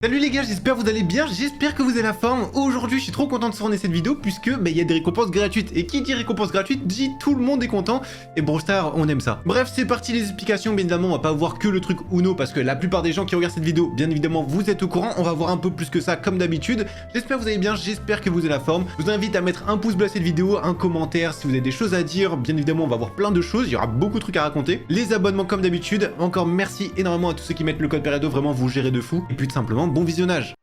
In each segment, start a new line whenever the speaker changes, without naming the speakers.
Salut les gars, j'espère que vous allez bien, j'espère que vous avez la forme. Aujourd'hui, je suis trop content de tourner cette vidéo puisque il y a des récompenses gratuites. Et qui dit récompenses gratuites dit tout le monde est content. Et Brawl Stars, on aime ça. Bref, c'est parti les explications. Bien évidemment, on va pas voir que le truc Uno parce que la plupart des gens qui regardent cette vidéo, bien évidemment, vous êtes au courant. On va voir un peu plus que ça comme d'habitude. J'espère que vous allez bien, j'espère que vous avez la forme. Je vous invite à mettre un pouce bleu à cette vidéo, un commentaire si vous avez des choses à dire. Bien évidemment, on va voir plein de choses, il y aura beaucoup de trucs à raconter. Les abonnements comme d'habitude. Encore merci énormément à tous ceux qui mettent le code Peredo, vraiment vous gérez de fou. Et puis tout simplement, bon visionnage.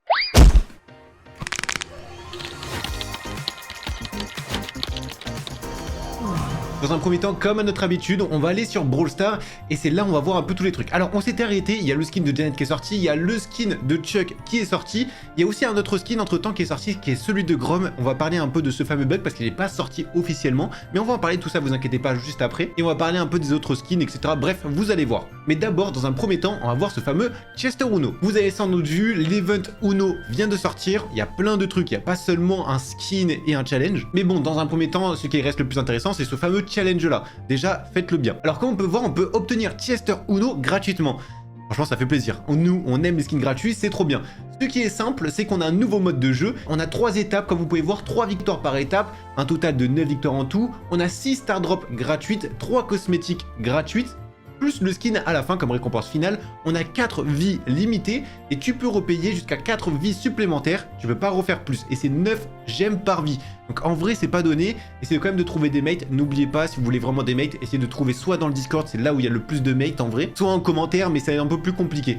Dans un premier temps, comme à notre habitude, on va aller sur Brawl Stars et c'est là où on va voir un peu tous les trucs. Alors on s'était arrêté, il y a le skin de Janet qui est sorti, il y a le skin de Chuck qui est sorti, il y a aussi un autre skin entre temps qui est sorti qui est celui de Grom. On va parler un peu de ce fameux bug parce qu'il n'est pas sorti officiellement, mais on va en parler de tout ça, vous inquiétez pas, juste après. Et on va parler un peu des autres skins, etc. Bref, vous allez voir. Mais d'abord, dans un premier temps, on va voir ce fameux Chester Uno. Vous avez sans doute vu, l'event Uno vient de sortir, il y a plein de trucs, il n'y a pas seulement un skin et un challenge. Mais bon, dans un premier temps, ce qui reste le plus intéressant, c'est ce fameux challenge là. Déjà, faites-le bien. Alors comme on peut voir, on peut obtenir Chester Uno gratuitement. Franchement, ça fait plaisir. Nous, on aime les skins gratuits, c'est trop bien. Ce qui est simple, c'est qu'on a un nouveau mode de jeu. On a 3 étapes, comme vous pouvez voir, 3 victoires par étape, un total de 9 victoires en tout. On a 6 star drops gratuites, 3 cosmétiques gratuites, plus le skin à la fin comme récompense finale. On a 4 vies limitées et tu peux repayer jusqu'à 4 vies supplémentaires. Tu peux pas refaire plus et c'est 9 gemmes par vie. Donc en vrai c'est pas donné, essayez quand même de trouver des mates. N'oubliez pas, si vous voulez vraiment des mates, essayez de trouver soit dans le Discord, c'est là où il y a le plus de mates en vrai, soit en commentaire, mais c'est un peu plus compliqué.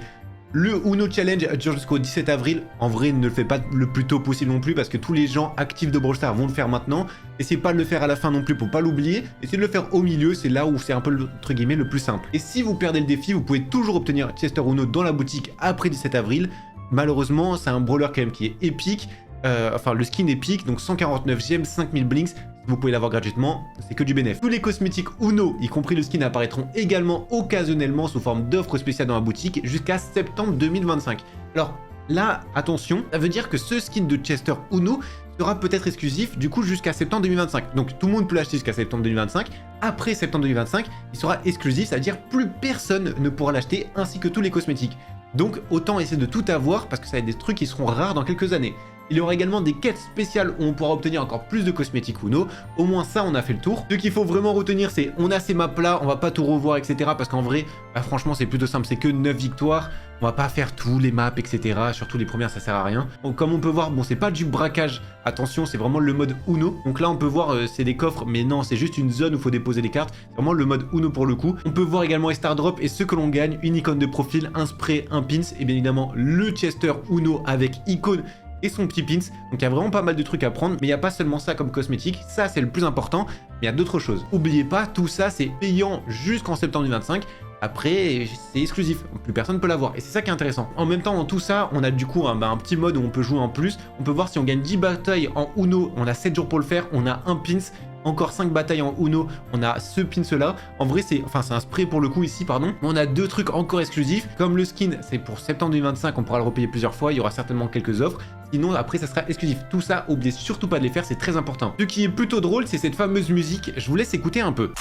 Le Uno Challenge dure jusqu'au 17 avril. En vrai, ne le faites pas le plus tôt possible non plus parce que tous les gens actifs de Brawl Stars vont le faire maintenant. Essayez pas de le faire à la fin non plus pour pas l'oublier. Essayez de le faire au milieu, c'est là où c'est un peu entre guillemets le plus simple. Et si vous perdez le défi, vous pouvez toujours obtenir Chester Uno dans la boutique après 17 avril. Malheureusement, c'est un brawler quand même qui est épique. Enfin, le skin épique, donc 149 gemmes, 5000 blinks. Vous pouvez l'avoir gratuitement, c'est que du bénéfice. Tous les cosmétiques Uno, y compris le skin, apparaîtront également occasionnellement sous forme d'offres spéciales dans la boutique jusqu'à septembre 2025. Alors là, attention, ça veut dire que ce skin de Chester Uno sera peut-être exclusif du coup jusqu'à septembre 2025. Donc tout le monde peut l'acheter jusqu'à septembre 2025. Après septembre 2025, il sera exclusif, c'est-à-dire plus personne ne pourra l'acheter ainsi que tous les cosmétiques. Donc autant essayer de tout avoir parce que ça va être des trucs qui seront rares dans quelques années. Il y aura également des quêtes spéciales où on pourra obtenir encore plus de cosmétiques Uno. Au moins ça, on a fait le tour. Ce qu'il faut vraiment retenir, c'est on a ces maps là, on va pas tout revoir, etc. Parce qu'en vrai, franchement, c'est plutôt simple. C'est que 9 victoires. On va pas faire tous les maps, etc. Surtout les premières, ça sert à rien. Donc, comme on peut voir, bon, c'est pas du braquage. Attention, c'est vraiment le mode Uno. Donc là, on peut voir, c'est des coffres. Mais non, c'est juste une zone où il faut déposer les cartes. C'est vraiment le mode Uno pour le coup. On peut voir également les star drops et ce que l'on gagne. Une icône de profil, un spray, un pins. Et bien évidemment, le Chester Uno avec icône et son petit pins. Donc il y a vraiment pas mal de trucs à prendre, mais il n'y a pas seulement ça comme cosmétique, ça c'est le plus important, mais il y a d'autres choses. N'oubliez pas, tout ça c'est payant jusqu'en septembre 2025. Après, c'est exclusif, plus personne ne peut l'avoir, et c'est ça qui est intéressant. En même temps, dans tout ça, on a du coup un petit mode où on peut jouer en plus. On peut voir si on gagne 10 batailles en Uno, on a 7 jours pour le faire, on a un pins, encore 5 batailles en Uno, on a ce pins là. En vrai, c'est un spray pour le coup ici, pardon. On a 2 trucs encore exclusifs, comme le skin, c'est pour septembre 2025, on pourra le repayer plusieurs fois, il y aura certainement quelques offres. Sinon, après, ça sera exclusif. Tout ça, oubliez surtout pas de les faire, c'est très important. Ce qui est plutôt drôle, c'est cette fameuse musique. Je vous laisse écouter un peu.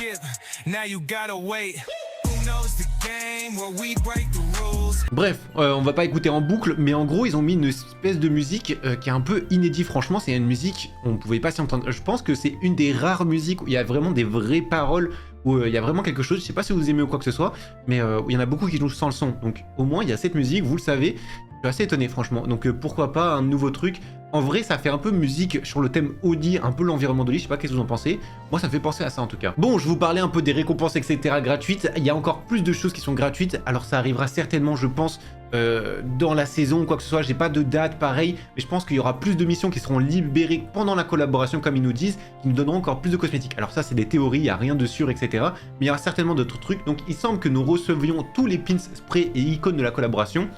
Bref, on va pas écouter en boucle, mais en gros, ils ont mis une espèce de musique qui est un peu inédite. Franchement, c'est une musique, on pouvait pas s'y entendre. Je pense que c'est une des rares musiques où il y a vraiment des vraies paroles, où il y a vraiment quelque chose. Je sais pas si vous aimez ou quoi que ce soit, mais il y en a beaucoup qui jouent sans le son. Donc au moins, il y a cette musique, vous le savez. Je suis assez étonné, franchement. Donc pourquoi pas un nouveau truc. En vrai, ça fait un peu musique sur le thème Audi, un peu l'environnement d'Audi. Je sais pas qu'est-ce que vous en pensez. Moi, ça me fait penser à ça en tout cas. Bon, je vous parlais un peu des récompenses, etc. gratuites. Il y a encore plus de choses qui sont gratuites. Alors, ça arrivera certainement, je pense, dans la saison, quoi que ce soit. J'ai pas de date, pareil. Mais je pense qu'il y aura plus de missions qui seront libérées pendant la collaboration, comme ils nous disent, qui nous donneront encore plus de cosmétiques. Alors ça, c'est des théories, il n'y a rien de sûr, etc. Mais il y aura certainement d'autres trucs. Donc, il semble que nous recevions tous les pins, sprays et icônes de la collaboration.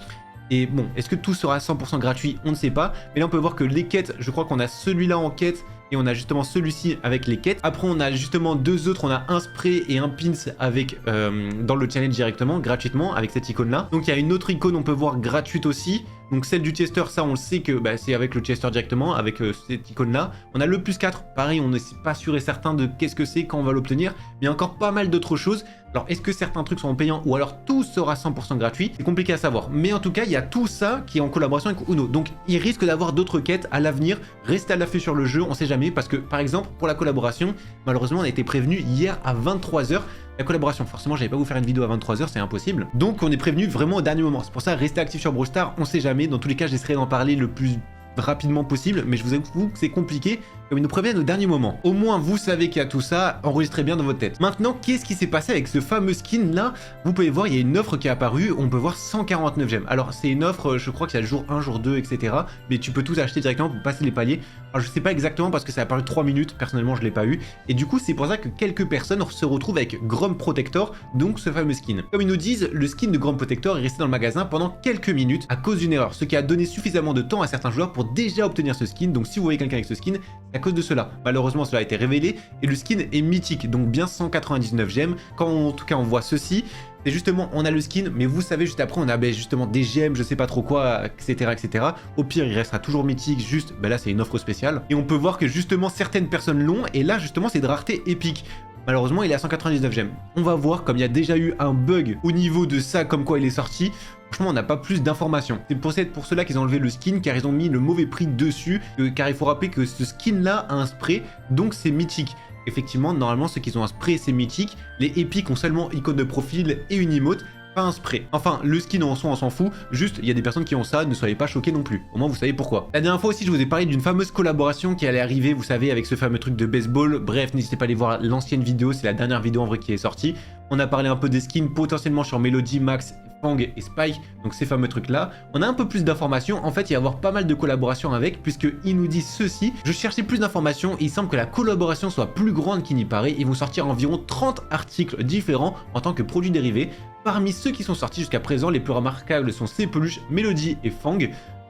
Et bon, est-ce que tout sera 100% gratuit? On ne sait pas. Mais là, on peut voir que les quêtes, je crois qu'on a celui-là en quête. Et on a justement celui-ci avec les quêtes. Après, on a justement 2 autres. On a un spray et un pins avec dans le challenge directement, gratuitement, avec cette icône-là. Donc, il y a une autre icône, on peut voir gratuite aussi. Donc celle du Chester, ça on le sait que c'est avec le Chester directement, avec cette icône là. On a le +4, pareil, on n'est pas sûr et certain de qu'est-ce que c'est, quand on va l'obtenir, mais il y a encore pas mal d'autres choses. Alors est-ce que certains trucs sont payants ou alors tout sera 100% gratuit? C'est compliqué à savoir. Mais en tout cas, il y a tout ça qui est en collaboration avec Uno. Donc il risque d'avoir d'autres quêtes à l'avenir. Restez à l'affût sur le jeu, on sait jamais. Parce que par exemple, pour la collaboration, malheureusement, on a été prévenu hier à 23 h. La collaboration, forcément, j'allais pas vous faire une vidéo à 23 h, c'est impossible. Donc on est prévenu vraiment au dernier moment. C'est pour ça, restez actifs sur Brawl Stars, on sait jamais. Dans tous les cas, j'essaierai d'en parler le plus rapidement possible, mais je vous avoue que c'est compliqué, comme ils nous préviennent au dernier moment. Au moins, vous savez qu'il y a tout ça, enregistrez bien dans votre tête. Maintenant, qu'est-ce qui s'est passé avec ce fameux skin là? Vous pouvez voir, il y a une offre qui est apparue, on peut voir 149 gemmes. Alors, c'est une offre, je crois qu'il y a le jour 1, jour 2, etc. Mais tu peux tout acheter directement pour passer les paliers. Alors, je sais pas exactement parce que ça a apparu 3 minutes, personnellement, je l'ai pas eu. Et du coup, c'est pour ça que quelques personnes se retrouvent avec Grom Protector, donc ce fameux skin. Comme ils nous disent, le skin de Grom Protector est resté dans le magasin pendant quelques minutes à cause d'une erreur, ce qui a donné suffisamment de temps à certains joueurs pour déjà obtenir ce skin. Donc, si vous voyez quelqu'un avec ce skin, c'est à cause de cela. Malheureusement, cela a été révélé et le skin est mythique, donc bien 199 gemmes. Quand en tout cas on voit ceci, c'est justement, on a le skin, mais vous savez, juste après, on a justement des gemmes, je sais pas trop quoi, etc., etc. Au pire, il restera toujours mythique, juste, là, c'est une offre spéciale. Et on peut voir que justement, certaines personnes l'ont, et là, justement, c'est de rareté épique. Malheureusement, il est à 199 gemmes. On va voir, comme il y a déjà eu un bug au niveau de ça, comme quoi il est sorti, franchement, on n'a pas plus d'informations. C'est pour cela qu'ils ont enlevé le skin, car ils ont mis le mauvais prix dessus, car il faut rappeler que ce skin-là a un spray, donc c'est mythique. Effectivement, normalement, ceux qui ont un spray, c'est mythique. Les épiques ont seulement icône de profil et une emote, pas un spray. Enfin, le skin en soi, on s'en fout. Juste, il y a des personnes qui ont ça, ne soyez pas choqués non plus. Au moins, vous savez pourquoi. La dernière fois aussi, je vous ai parlé d'une fameuse collaboration qui allait arriver, vous savez, avec ce fameux truc de baseball. Bref, n'hésitez pas à aller voir l'ancienne vidéo, c'est la dernière vidéo en vrai qui est sortie. On a parlé un peu des skins potentiellement sur Melody, Max, Fang et Spike, donc ces fameux trucs là. On a un peu plus d'informations, en fait il va y avoir pas mal de collaborations avec, puisqu'ils nous disent ceci. Je cherchais plus d'informations et il semble que la collaboration soit plus grande qu'il n'y paraît. Ils vont sortir environ 30 articles différents en tant que produits dérivés. Parmi ceux qui sont sortis jusqu'à présent, les plus remarquables sont ces peluches Melody et Fang.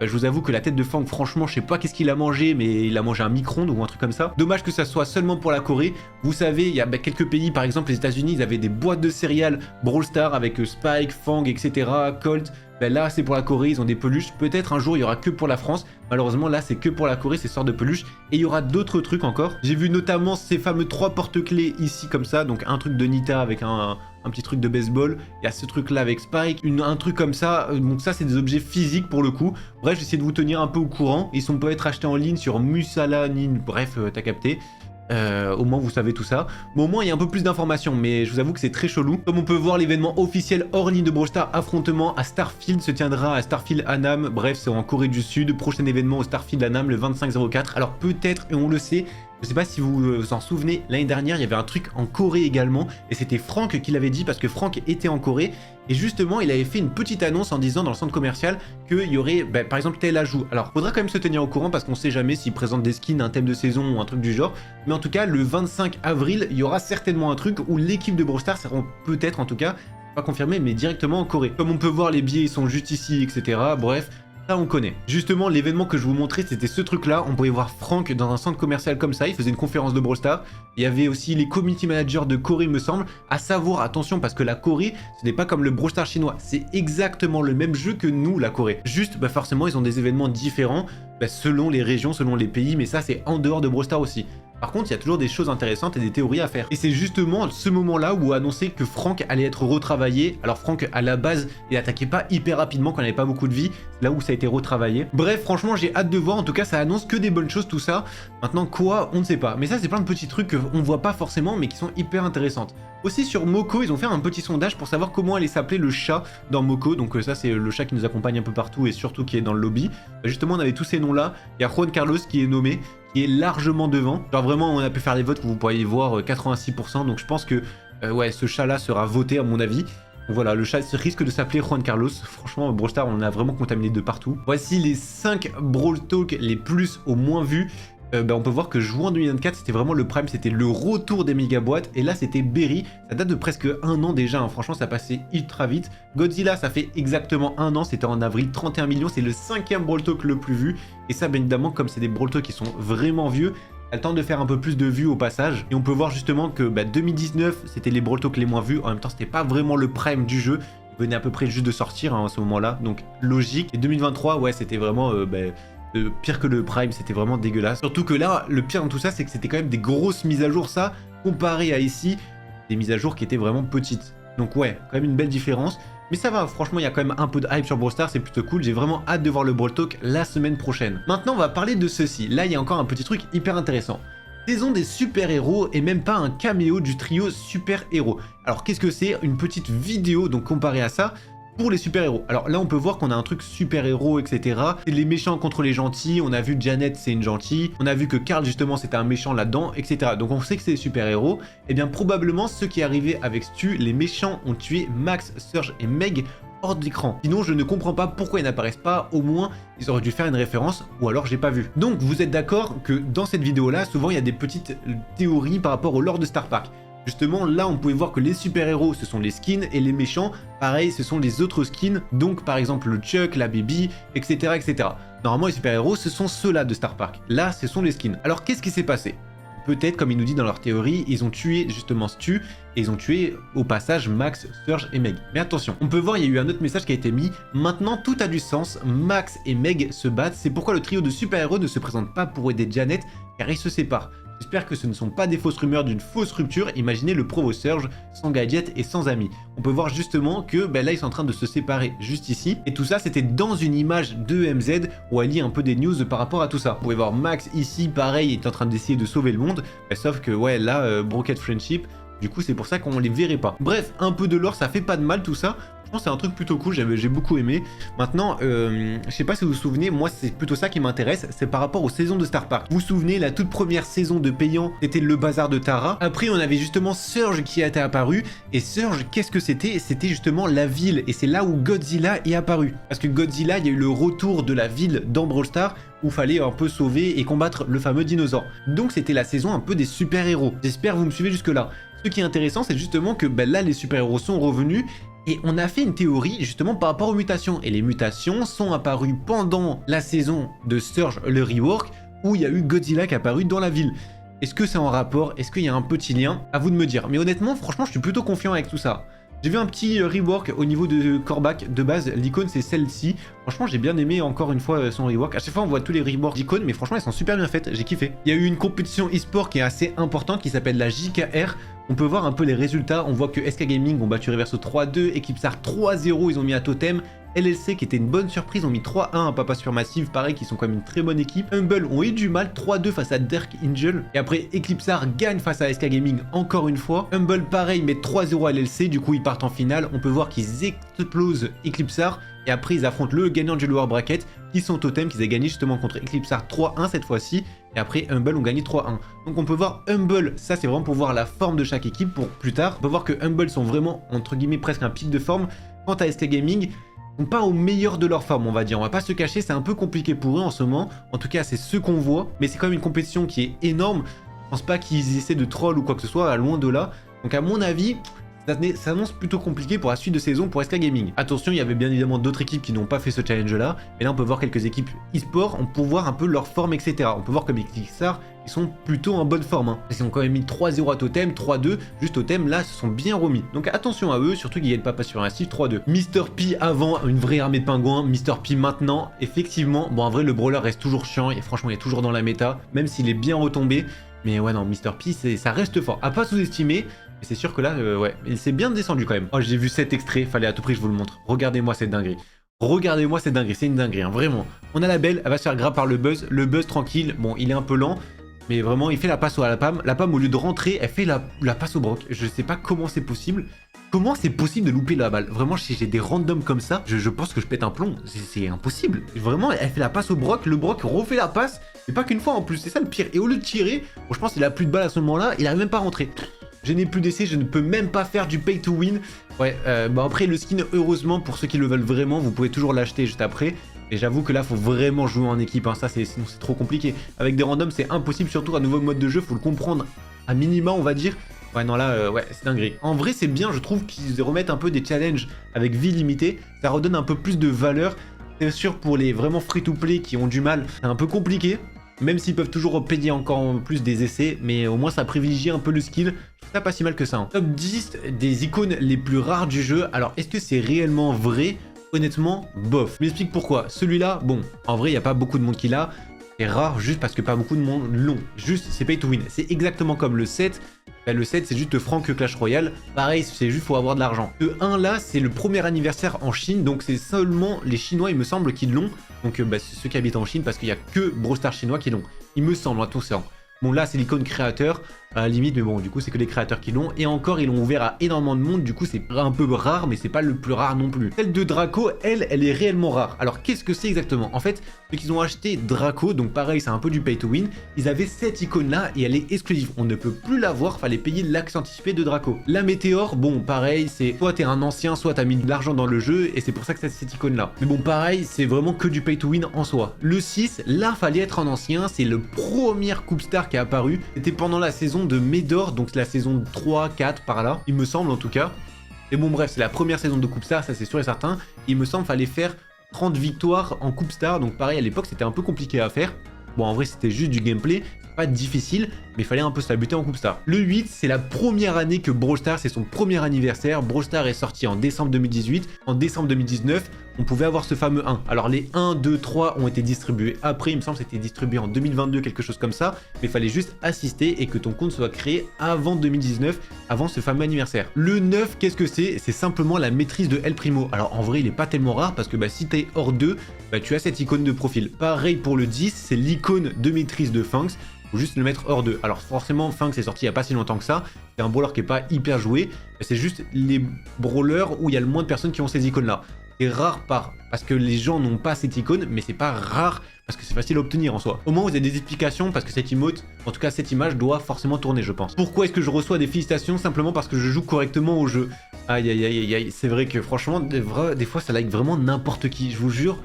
Je vous avoue que la tête de Fang, franchement, je sais pas qu'est-ce qu'il a mangé, mais il a mangé un micro-ondes ou un truc comme ça. Dommage que ça soit seulement pour la Corée. Vous savez, il y a quelques pays, par exemple les États-Unis, ils avaient des boîtes de céréales Brawl Stars avec Spike, Fang, etc., Colt. Là, c'est pour la Corée, ils ont des peluches. Peut-être un jour, il y aura que pour la France. Malheureusement, là, c'est que pour la Corée, ces sortes de peluches. Et il y aura d'autres trucs encore. J'ai vu notamment ces fameux 3 porte-clés ici, comme ça. Donc, un truc de Nita avec un petit truc de baseball. Il y a ce truc-là avec Spike. Un truc comme ça. Donc, ça, c'est des objets physiques pour le coup. Bref, j'essaie de vous tenir un peu au courant. Ils peuvent être achetés en ligne sur Musalanin. Bref, t'as capté. Au moins vous savez tout ça. Mais au moins il y a un peu plus d'informations, mais je vous avoue que c'est très chelou. Comme on peut voir, l'événement officiel hors ligne de Brawl Stars affrontement à Starfield se tiendra à Starfield Annam. Bref, c'est en Corée du Sud. Prochain événement au Starfield Annam le 25/04. Alors peut-être, et on le sait, je sais pas si vous vous en souvenez, l'année dernière il y avait un truc en Corée également, et c'était Franck qui l'avait dit parce que Franck était en Corée, et justement il avait fait une petite annonce en disant dans le centre commercial qu'il y aurait par exemple tel ajout. Alors faudra quand même se tenir au courant parce qu'on sait jamais s'ils présentent des skins, un thème de saison ou un truc du genre, mais en tout cas le 25 avril il y aura certainement un truc où l'équipe de Brawl Stars seront peut-être en tout cas, pas confirmé, mais directement en Corée. Comme on peut voir, les billets ils sont juste ici, etc. Bref, ça on connaît. Justement, l'événement que je vous montrais, c'était ce truc-là. On pouvait voir Franck dans un centre commercial comme ça. Il faisait une conférence de Brawl Stars. Il y avait aussi les community managers de Corée, me semble. À savoir, attention, parce que la Corée, ce n'est pas comme le Brawl Stars chinois. C'est exactement le même jeu que nous, la Corée. Juste, forcément, ils ont des événements différents selon les régions, selon les pays. Mais ça, c'est en dehors de Brawl Stars aussi. Par contre, il y a toujours des choses intéressantes et des théories à faire. Et c'est justement ce moment-là où annonçait que Franck allait être retravaillé. Alors Franck, à la base, il attaquait pas hyper rapidement quand il n'avait pas beaucoup de vie. C'est là où ça a été retravaillé. Bref, franchement, j'ai hâte de voir. En tout cas, ça annonce que des bonnes choses, tout ça. Maintenant, quoi, on ne sait pas. Mais ça, c'est plein de petits trucs qu'on voit pas forcément, mais qui sont hyper intéressantes. Aussi sur Moko, ils ont fait un petit sondage pour savoir comment allait s'appeler le chat dans Moko. Donc ça, c'est le chat qui nous accompagne un peu partout et surtout qui est dans le lobby. Justement, on avait tous ces noms-là. Il y a Juan Carlos qui est nommé, qui est largement devant. Genre vraiment, on a pu faire les votes, vous pourriez voir 86%. Donc je pense que ouais, ce chat-là sera voté à mon avis. Donc voilà, le chat risque de s'appeler Juan Carlos. Franchement, Brawl Stars, on a vraiment contaminé de partout. Voici les 5 Brawl Talk les plus au moins vus. On peut voir que juin 2024 c'était vraiment le prime, c'était le retour des méga boîtes, et là c'était Berry, ça date de presque 1 an déjà, hein. Franchement ça passait ultra vite. Godzilla ça fait exactement 1 an, c'était en avril, 31 millions, c'est le 5e Brawl Talk le plus vu, et ça bien évidemment comme c'est des Brawl Talk qui sont vraiment vieux, elle tente de faire un peu plus de vues au passage, et on peut voir justement que 2019 c'était les Brawl Talk les moins vus, en même temps c'était pas vraiment le prime du jeu. venait à peu près juste de sortir hein, à ce moment-là, donc logique. Et 2023, ouais, c'était vraiment pire que le Prime, c'était vraiment dégueulasse. Surtout que là, le pire dans tout ça, c'est que c'était quand même des grosses mises à jour, ça, comparé à ici, des mises à jour qui étaient vraiment petites. Donc ouais, quand même une belle différence. Mais ça va, franchement, il y a quand même un peu de hype sur Brawl Stars, c'est plutôt cool. J'ai vraiment hâte de voir le Brawl Talk la semaine prochaine. Maintenant, on va parler de ceci. Là, il y a encore un petit truc hyper intéressant. Saison des super-héros et même pas un caméo du trio super-héros. Alors, qu'est-ce que c'est? Une petite vidéo, donc comparée à ça, pour les super-héros. Alors là, on peut voir qu'on a un truc super-héros, etc. C'est les méchants contre les gentils. On a vu Janet, c'est une gentille. On a vu que Carl, justement, c'était un méchant là-dedans, etc. Donc on sait que c'est des super-héros. Et bien, probablement, ce qui est arrivé avec Stu, les méchants ont tué Max, Surge et Meg hors d'écran. Sinon, je ne comprends pas pourquoi ils n'apparaissent pas. Au moins, ils auraient dû faire une référence, ou alors j'ai pas vu. Donc, vous êtes d'accord que dans cette vidéo-là, souvent, il y a des petites théories par rapport au lore de Star Park. Justement, là, on pouvait voir que les super-héros, ce sont les skins, et les méchants, pareil, ce sont les autres skins, donc par exemple le Chuck, la Baby, etc. etc. Normalement, les super-héros, ce sont ceux-là de Star Park. Là, ce sont les skins. Alors, qu'est-ce qui s'est passé? Peut-être, comme il nous dit dans leur théorie, ils ont tué justement Stu, et ils ont tué au passage Max, Surge et Meg. Mais attention, on peut voir, il y a eu un autre message qui a été mis. Maintenant, tout a du sens, Max et Meg se battent, c'est pourquoi le trio de super-héros ne se présente pas pour aider Janet, car ils se séparent. J'espère que ce ne sont pas des fausses rumeurs d'une fausse rupture. Imaginez le Provo Surge sans gadget et sans amis. On peut voir justement que là ils sont en train de se séparer juste ici. Et tout ça c'était dans une image de MZ où elle lit un peu des news par rapport à tout ça. Vous pouvez voir Max ici pareil, il est en train d'essayer de sauver le monde. Sauf que ouais là Broken Friendship. Du coup, c'est pour ça qu'on les verrait pas. Bref, un peu de lore, ça fait pas de mal tout ça. Je pense que c'est un truc plutôt cool, j'ai beaucoup aimé. Maintenant, je sais pas si vous vous souvenez, moi c'est plutôt ça qui m'intéresse, c'est par rapport aux saisons de Star Park. Vous vous souvenez, la toute première saison de payant, c'était le bazar de Tara. Après, on avait justement Surge qui était apparu. Et Surge, qu'est-ce que c'était? C'était justement la ville. Et c'est là où Godzilla est apparu. Parce que Godzilla, il y a eu le retour de la ville dans Brawl Stars, où il fallait un peu sauver et combattre le fameux dinosaure. Donc c'était la saison un peu des super-héros. J'espère que vous me suivez jusque là. Ce qui est intéressant, c'est justement que là, les super-héros sont revenus et on a fait une théorie justement par rapport aux mutations. Et les mutations sont apparues pendant la saison de Surge, le rework, où il y a eu Godzilla qui est apparu dans la ville. Est-ce que c'est en rapport? Est-ce qu'il y a un petit lien? À vous de me dire. Mais honnêtement, franchement, je suis plutôt confiant avec tout ça. J'ai vu un petit rework au niveau de Kor'bak de base, l'icône c'est celle-ci. Franchement j'ai bien aimé encore une fois son rework. À chaque fois on voit tous les reworks d'icônes mais franchement elles sont super bien faites, j'ai kiffé. Il y a eu une compétition e-sport qui est assez importante qui s'appelle la JKR. On peut voir un peu les résultats, on voit que SK Gaming ont battu Reverso 3-2, Eclipsar 3-0, ils ont mis à Totem. LLC qui était une bonne surprise, ont mis 3-1 à Papa Supermassive, pareil, qui sont quand même une très bonne équipe. Humble ont eu du mal, 3-2 face à Dark Angel. Et après, Eclipsar gagne face à SK Gaming encore une fois. Humble, pareil, met 3-0 à LLC, du coup ils partent en finale. On peut voir qu'ils explosent Eclipsar. Et après, ils affrontent le gagnant du lower bracket, qui sont Totem, qu'ils ont gagné justement contre Eclipsar 3-1 cette fois-ci. Et après, Humble ont gagné 3-1. Donc on peut voir Humble, ça c'est vraiment pour voir la forme de chaque équipe pour plus tard. On peut voir que Humble sont vraiment, entre guillemets, presque un pic de forme. Quant à SK Gaming, pas au meilleur de leur forme, on va dire. On va pas se cacher, c'est un peu compliqué pour eux en ce moment. En tout cas, c'est ce qu'on voit. Mais c'est quand même une compétition qui est énorme. Je pense pas qu'ils essaient de troll ou quoi que ce soit, loin de là. Donc à mon avis, ça s'annonce plutôt compliqué pour la suite de saison pour SK Gaming. Attention, il y avait bien évidemment d'autres équipes qui n'ont pas fait ce challenge-là. Mais là, on peut voir quelques équipes e-sport. On peut voir un peu leur forme, etc. On peut voir comme les Eclipsar, ils sont plutôt en bonne forme. Ils ont quand même mis 3-0 à Totem, 3-2. Juste Totem, là, se sont bien remis. Donc attention à eux, surtout qu'ils gagnent pas sur un 3-2. Mr P avant, une vraie armée de pingouins. Mr P maintenant, effectivement. Bon, en vrai, le brawler reste toujours chiant. Et franchement, il est toujours dans la méta. Même s'il est bien retombé. Mais ouais, non, Mr P, ça reste fort. À pas sous-estimer. Et c'est sûr que là, ouais, il s'est bien descendu quand même. Oh, j'ai vu cet extrait, fallait à tout prix que je vous le montre. Regardez-moi cette dinguerie. Regardez-moi cette dinguerie, c'est une dinguerie, hein, vraiment. On a la belle, elle va se faire grave par le buzz tranquille. Bon, il est un peu lent, mais vraiment, il fait la passe à la Pam. La Pam, au lieu de rentrer, elle fait la passe au Brock. Je sais pas comment c'est possible. Comment c'est possible de louper la balle? Vraiment, si j'ai des randoms comme ça, je pense que je pète un plomb. C'est impossible. Vraiment, elle fait la passe au Brock, le Brock refait la passe. Et pas qu'une fois en plus, c'est ça le pire. Et au lieu de tirer, bon, je pense qu'il a plus de balles à ce moment-là, il arrive même pas à rentrer. Je n'ai plus d'essai, je ne peux même pas faire du pay to win. Ouais, bon après le skin, heureusement, pour ceux qui le veulent vraiment, vous pouvez toujours l'acheter juste après. Et j'avoue que là, faut vraiment jouer en équipe, hein. Ça, sinon c'est trop compliqué. Avec des randoms, c'est impossible, surtout un nouveau mode de jeu, faut le comprendre à minima, on va dire. Ouais, non, là, ouais, c'est dinguerie. En vrai, c'est bien, je trouve qu'ils remettent un peu des challenges avec vie limitée. Ça redonne un peu plus de valeur. C'est sûr, pour les vraiment free-to-play qui ont du mal, c'est un peu compliqué. même s'ils peuvent toujours payer encore plus des essais, mais au moins ça privilégie un peu le skill. Ça pas si mal que ça. Top 10 des icônes les plus rares du jeu. Alors est-ce que c'est réellement vrai? Honnêtement, bof. Je m'explique pourquoi. Celui-là, bon, en vrai, il n'y a pas beaucoup de monde qui l'a. C'est rare juste parce que pas beaucoup de monde l'ont. Juste, c'est pay to win. C'est exactement comme le 7. Ben, le 7, c'est juste franc Clash Royale. Pareil, c'est juste faut avoir de l'argent. Le 1 là, c'est le premier anniversaire en Chine. Donc c'est seulement les Chinois, il me semble, qui l'ont. Donc bah, c'est ceux qui habitent en Chine parce qu'il n'y a que Brawl Stars chinois qui l'ont. Il me semble, à tout ça. Bon là c'est l'icône créateur à la limite, mais bon du coup c'est que les créateurs qui l'ont, et encore ils l'ont ouvert à énormément de monde, du coup c'est un peu rare mais c'est pas le plus rare non plus. Celle de Draco, elle est réellement rare. Alors qu'est-ce que c'est exactement? En fait ceux qui ont acheté Draco, donc pareil c'est un peu du pay to win, ils avaient cette icône là et elle est exclusive, on ne peut plus la voir, fallait payer l'accès anticipé de Draco. La météore, bon pareil c'est soit t'es un ancien, soit t'as mis de l'argent dans le jeu et c'est pour ça que c'est cette icône là. Mais bon pareil c'est vraiment que du pay to win en soi. Le 6, là fallait être un ancien, c'est le premier Coupe Star qui est apparu, c'était pendant la saison de Médor, donc c'est la saison 3, 4 par là, il me semble en tout cas. Et bon bref, c'est la première saison de Coupe Star, ça c'est sûr et certain. Il me semble fallait faire 30 victoires en Coupe Star, donc pareil à l'époque c'était un peu compliqué à faire. Bon en vrai c'était juste du gameplay, pas difficile, mais il fallait un peu se la buter en Coupe Star. Le 8, c'est la première année que Brawl Stars, c'est son premier anniversaire. Brawl Stars est sorti en décembre 2018. En décembre 2019, on pouvait avoir ce fameux 1. Alors les 1, 2, 3 ont été distribués après, il me semble que c'était distribué en 2022, quelque chose comme ça. Mais il fallait juste assister et que ton compte soit créé avant 2019, avant ce fameux anniversaire. Le 9, qu'est-ce que c'est? C'est simplement la maîtrise de El Primo. Alors en vrai, il est pas tellement rare parce que bah, si t'es hors 2, bah, tu as cette icône de profil. Pareil pour le 10, c'est l'icône de maîtrise de Fangs. Faut juste le mettre hors 2. Alors forcément, Fangs est sorti il n'y a pas si longtemps que ça. C'est un brawler qui est pas hyper joué. C'est juste les brawlers où il y a le moins de personnes qui ont ces icônes-là. C'est rare parce que les gens n'ont pas cette icône, mais c'est pas rare parce que c'est facile à obtenir en soi. Au moins vous avez des explications parce que cette emote, en tout cas cette image doit forcément tourner je pense. Pourquoi est-ce que je reçois des félicitations? Simplement parce que je joue correctement au jeu. Aïe aïe aïe aïe aïe, c'est vrai que franchement, des fois ça like vraiment n'importe qui, je vous jure.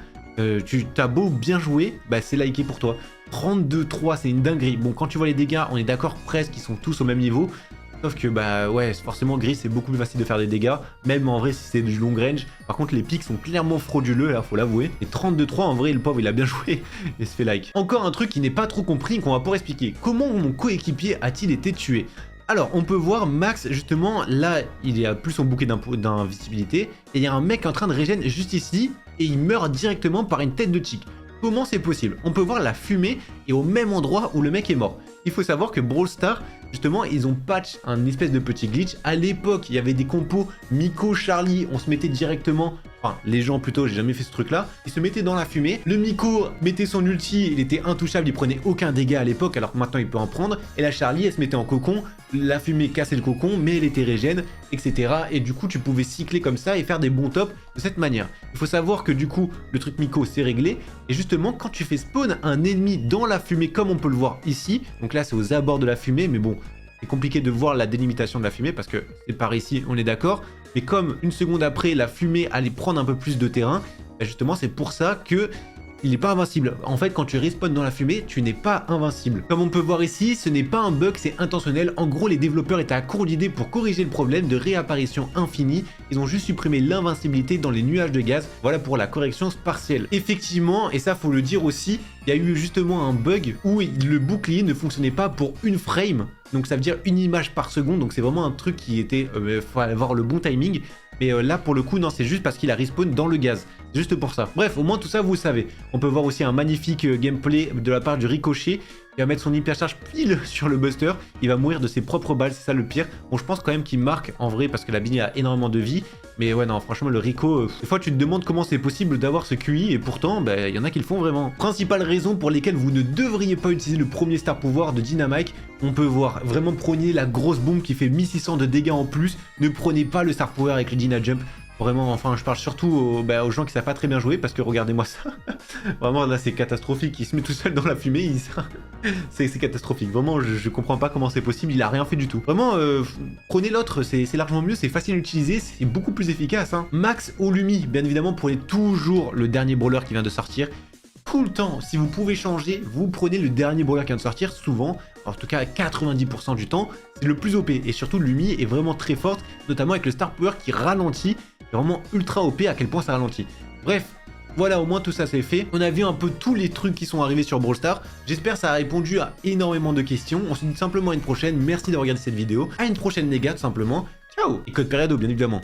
Tu t'as beau bien jouer, bah c'est liké pour toi. 32-3, c'est une dinguerie. Bon, quand tu vois les dégâts, on est d'accord presque, ils sont tous au même niveau. Sauf que, bah ouais, forcément, gris, c'est beaucoup plus facile de faire des dégâts. Même en vrai, si c'est du long range. Par contre, les pics sont clairement frauduleux, là, faut l'avouer. Et 32-3, en vrai, le pauvre, il a bien joué et se fait like. Encore un truc qui n'est pas trop compris, qu'on va pouvoir expliquer. Comment mon coéquipier a-t-il été tué? Alors, on peut voir Max, justement, là, il a plus son bouquet d'invisibilité. Et il y a un mec en train de régène juste ici. Et il meurt directement par une tête de chick. Comment c'est possible? On peut voir la fumée et au même endroit où le mec est mort. Il faut savoir que Brawl Stars, justement, ils ont patch un espèce de petit glitch. À l'époque, il y avait des compos Miko, Charlie, on se mettait directement... Enfin, les gens plutôt, j'ai jamais fait ce truc-là. Ils se mettaient dans la fumée. Le Miko mettait son ulti, il était intouchable, il prenait aucun dégât à l'époque, alors que maintenant il peut en prendre. Et la Charlie, elle se mettait en cocon. La fumée cassait le cocon, mais elle était régène, etc. Et du coup, tu pouvais cycler comme ça et faire des bons tops de cette manière. Il faut savoir que du coup, le truc Miko, c'est réglé. Et justement, quand tu fais spawn un ennemi dans la fumée, comme on peut le voir ici, donc là, c'est aux abords de la fumée, mais bon, c'est compliqué de voir la délimitation de la fumée parce que c'est par ici, on est d'accord. Mais comme une seconde après, la fumée allait prendre un peu plus de terrain, bah justement, c'est pour ça que il n'est pas invincible. En fait, quand tu respawns dans la fumée, tu n'es pas invincible. Comme on peut voir ici, ce n'est pas un bug, c'est intentionnel. En gros, les développeurs étaient à court d'idées pour corriger le problème de réapparition infinie. Ils ont juste supprimé l'invincibilité dans les nuages de gaz. Voilà pour la correction partielle. Effectivement, et ça faut le dire aussi, il y a eu justement un bug où le bouclier ne fonctionnait pas pour une frame. Donc ça veut dire une image par seconde. Donc c'est vraiment un truc qui était... faut avoir le bon timing. Mais là pour le coup non, c'est juste parce qu'il a respawn dans le gaz, juste pour ça. Bref, au moins tout ça vous savez. On peut voir aussi un magnifique gameplay de la part du Ricochet. Il va mettre son hypercharge pile sur le Buster, il va mourir de ses propres balles, c'est ça le pire. Bon, je pense quand même qu'il marque en vrai parce que la Bini a énormément de vie. Mais ouais non, franchement le Rico, des fois tu te demandes comment c'est possible d'avoir ce QI et pourtant bah, il y en a qui le font vraiment. Principale raison pour lesquelles vous ne devriez pas utiliser le premier star pouvoir de Dynamike. On peut voir, vraiment prenez la grosse bombe qui fait 1600 de dégâts en plus. Ne prenez pas le star power avec le Dyna Jump. Vraiment, enfin, je parle surtout aux gens qui savent pas très bien jouer parce que regardez-moi ça. Vraiment, là, c'est catastrophique. Il se met tout seul dans la fumée. C'est catastrophique. Vraiment, je comprends pas comment c'est possible. Il a rien fait du tout. Vraiment, prenez l'autre. C'est largement mieux. C'est facile à utiliser. C'est beaucoup plus efficace. Hein. Max Olumi, bien évidemment, prenez toujours le dernier brawler qui vient de sortir. Tout le temps, si vous pouvez changer, vous prenez le dernier brawler qui vient de sortir. Souvent, en tout cas 90% du temps, c'est le plus OP. Et surtout, Lumi est vraiment très forte, notamment avec le Star Power qui ralentit. C'est vraiment ultra OP à quel point ça ralentit. Bref, Voilà, au moins tout ça c'est fait. On a vu un peu tous les trucs qui sont arrivés sur Brawl Stars. J'espère que ça a répondu à énormément de questions. On se dit simplement à une prochaine. Merci d'avoir regardé cette vidéo. À une prochaine les gars, tout simplement. Ciao. Et code Peredo bien évidemment.